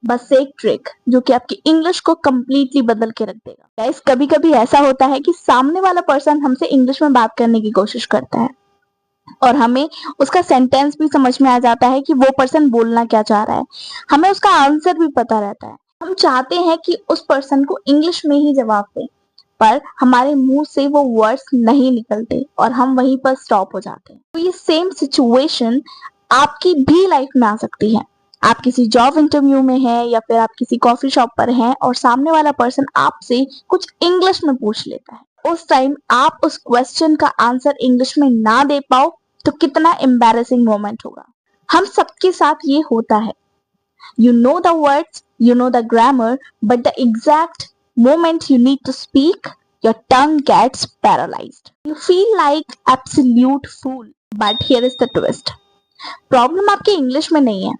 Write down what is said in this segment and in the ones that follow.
बस एक ट्रिक जो कि आपकी इंग्लिश को कंप्लीटली बदल के रख देगा। गाइस, कभी कभी ऐसा होता है कि सामने वाला पर्सन हमसे इंग्लिश में बात करने की कोशिश करता है और हमें उसका सेंटेंस भी समझ में आ जाता है कि वो पर्सन बोलना क्या चाह रहा है, हमें उसका आंसर भी पता रहता है। हम चाहते हैं कि उस पर्सन को इंग्लिश में ही जवाब दें, पर हमारे मुंह से वो वर्ड्स नहीं निकलते और हम वहीं पर स्टॉप हो जाते हैं। तो ये सेम सिचुएशन आपकी भी लाइफ में आ सकती है। आप किसी जॉब इंटरव्यू में हैं या फिर आप किसी कॉफी शॉप पर हैं और सामने वाला पर्सन आपसे कुछ इंग्लिश में पूछ लेता है। उस टाइम आप उस क्वेश्चन का आंसर इंग्लिश में ना दे पाओ तो कितना एम्बैरेसिंग मोमेंट होगा। हम सबके साथ ये होता है। You know the words, you know the grammar, but the exact moment you need to speak, your tongue gets paralyzed. You feel like absolute fool. But here is the twist. Problem आपके English में नहीं है,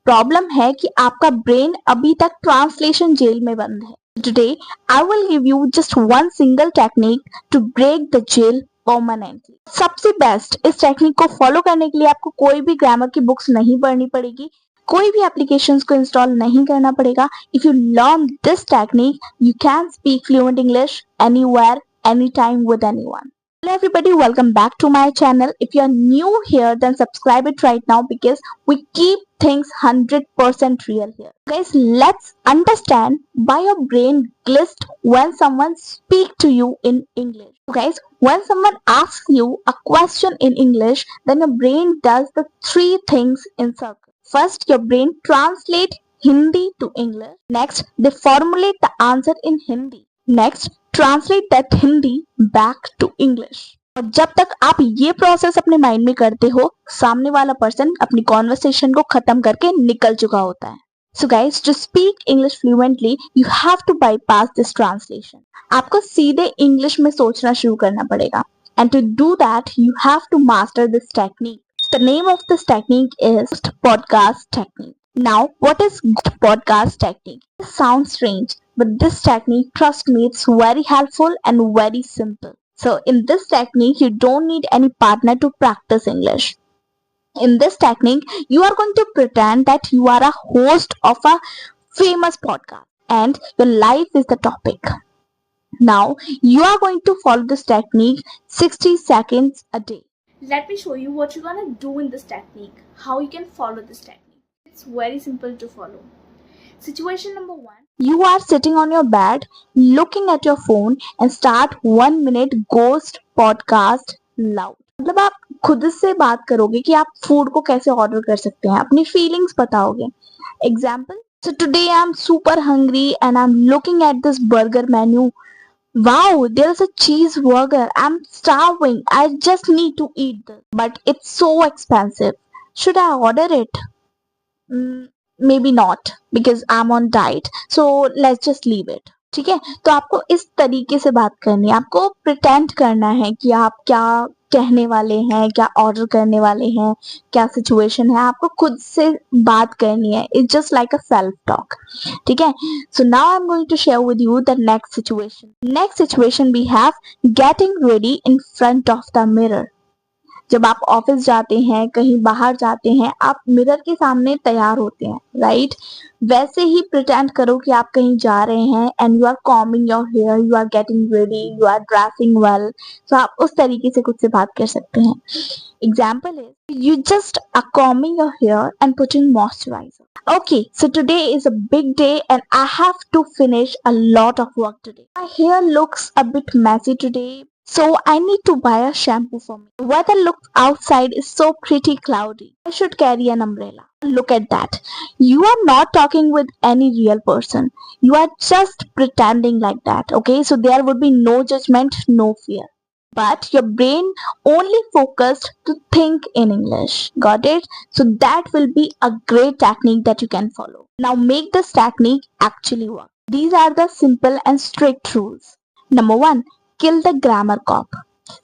problem है कि आपका brain अभी तक translation jail में बंद है। Today, I will give you just one single technique to break the jail permanently. सबसे बेस्ट, इस टेक्निक को फॉलो करने के लिए आपको कोई भी ग्रामर की बुक्स नहीं पढ़नी पड़ेगी, कोई भी एप्लीकेशंस को इंस्टॉल नहीं करना पड़ेगा। If you learn this technique, you can speak fluent English anywhere, anytime with anyone. Hello everybody, welcome back to my channel. If you are new here, then subscribe it right now because we keep things 100% real here. Guys, let's understand why your brain glitched when someone speak to you in English. So guys, when someone asks you a question in English, then your brain does the three things in circle. First, your brain translate Hindi to English. Next, they formulate the answer in Hindi. Next, translate that Hindi back to English. और जब तक आप ये process अपने mind में करते हो, सामने वाला पर्सन अपनी कॉन्वर्सेशन को खत्म करके निकल चुका होता है। So guys, to speak English fluently, you have to bypass this translation. आपको सीधे इंग्लिश में सोचना शुरू करना पड़ेगा. And to do that, you have to master this technique. The name of this technique is podcast technique. Now, what is podcast technique? It sounds strange, but this technique, trust me, it's very helpful and very simple. So, in this technique, you don't need any partner to practice English. In this technique, you are going to pretend that you are a host of a famous podcast and your life is the topic. Now, you are going to follow this technique 60 seconds a day. Let me show you what you're gonna do in this technique, how you can follow this technique. It's very simple to follow. Situation number 1. You are sitting on your bed, looking at your phone and start 1 minute ghost podcast loud. मतलब आप खुद से बात करोगे कि आप food को कैसे ऑर्डर कर सकते हैं, अपनी फीलिंग्स बताओगे. Example, so today I'm super hungry and I'm looking at this burger menu. Wow, there's a cheeseburger. I'm starving. I just need to eat this. But it's so expensive. Should I order it? Maybe not because I'm on diet. So let's just leave it. ठीक है, तो आपको इस तरीके से बात करनी है. आपको प्रिटेंड करना है कि आप क्या कहने वाले हैं, क्या ऑर्डर करने वाले हैं, क्या सिचुएशन है. आपको खुद से बात करनी है. It's just like a self talk. ठीक है, so now I am going to share with you the next situation. Next situation we have getting ready in front of the mirror. जब आप ऑफिस जाते हैं, कहीं बाहर जाते हैं, आप मिरर के सामने तैयार होते हैं, राइट? वैसे ही प्रिटेंड करो कि आप कहीं जा रहे हैं and you are combing your hair, you are getting ready, you are dressing well. तो आप उस तरीके से खुद से बात कर सकते हैं. Example is you just are combing your hair and putting moisturiser. Okay, so today is a big day and I have to finish a lot of work today. My hair looks a bit messy today, so I need to buy a shampoo for me. The weather looks outside is so pretty cloudy. I should carry an umbrella. Look at that. You are not talking with any real person. You are just pretending like that, okay? So there would be no judgment, no fear. But your brain only focused to think in English. Got it? So that will be a great technique that you can follow. Now make this technique actually work. These are the simple and strict rules. Number 1, kill the grammar cop.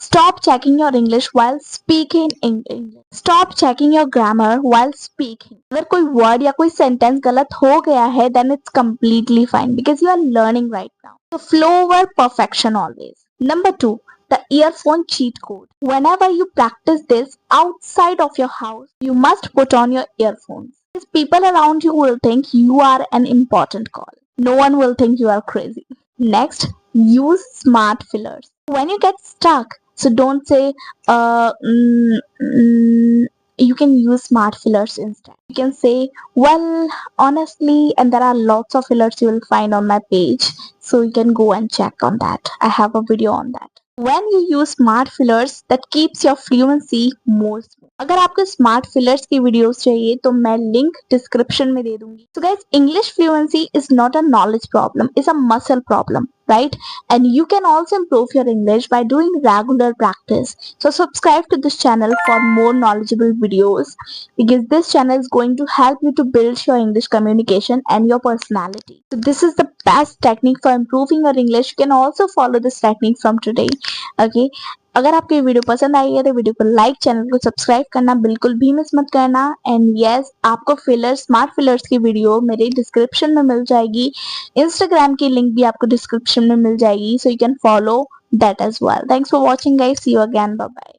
Stop checking your English while speaking English. Stop checking your grammar while speaking. अगर कोई word या कोई sentence गलत हो गया है, then it's completely fine because you are learning right now. So flow over perfection always. Number 2, the earphone cheat code. Whenever you practice this outside of your house, you must put on your earphones. People around you will think you are an important call. No one will think you are crazy. Next, use smart fillers. When you get stuck, so don't say, uh, mm, mm, you can use smart fillers instead. You can say, well, honestly, and there are lots of fillers you will find on my page. So you can go and check on that. I have a video on that. When you use smart fillers, that keeps your fluency more smooth. अगर आपको smart fillers की videos चाहिए तो मैं link description में दे दूंगी. So guys, English fluency is not a knowledge problem, it's a muscle problem, right? And you can also improve your English by doing regular practice. So subscribe to this channel for more knowledgeable videos, because this channel is going to help you to build your English communication and your personality. So this is the best technique for improving your English. You can also follow this technique from today. Okay, अगर आपको ये video पसंद आई है तो video को like, channel को subscribe करना बिल्कुल भी मिस मत करना. एंड यस, आपको फिलर स्मार्ट फिलर्स की वीडियो मेरे डिस्क्रिप्शन में मिल जाएगी. इंस्टाग्राम की लिंक भी आपको डिस्क्रिप्शन में मिल जाएगी, so you can follow that as well. Thanks for watching guys, see you again, bye bye.